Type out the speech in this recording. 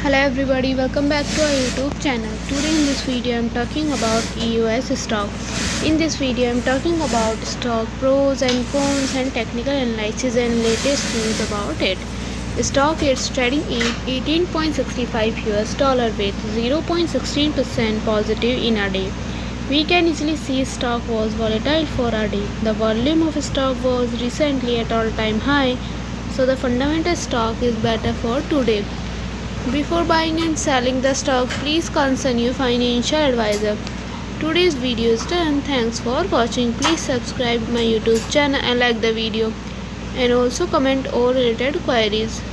Hello everybody, welcome back to our YouTube channel. Today in this video I am talking about Eose stock. In this video I am talking about stock pros and cons and technical analysis and latest news about it. The stock is trading at $18.65 with 0.16% positive in a day. We can easily see stock was volatile for a day. The volume of stock was recently at all-time high, so the fundamental stock is better for today. Before buying and selling the stock, please consult your financial advisor. Today's video is done. Thanks for watching. Please subscribe my YouTube channel and like the video, and also comment all related queries.